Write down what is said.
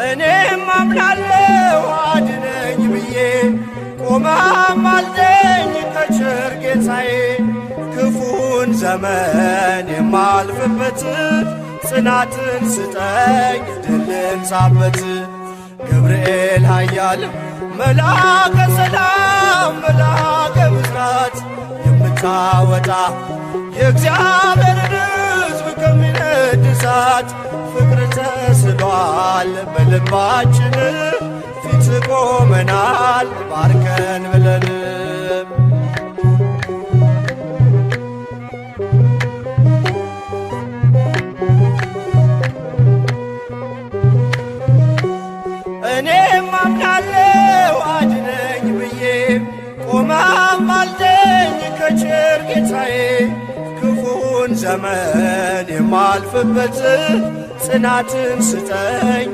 እኔም አምናለሁ አድነኝ ብዬ ቆመህ አልደኝ ከቸር ጌታዬ ክፉን ዘመን የማልፍበት ጽናትን ስጠኝ ድልን ሳበት ገብርኤል ኃያል መልአከ ሰላም መልአከ ብስራት የምታወጣ የእግዚአብሔርን ሕዝብ ከሚነድ እሳት ፍቅር ተስሏል በልባችን ፊት ቆመናል ባርከን ብለን እኔም አምናለሁ አድነኝ ብዬ ቆመህ አልደኝ ከቸር ጌታዬ ክፉን ዘመን የማልፍበት ጽናትን ስጠኝ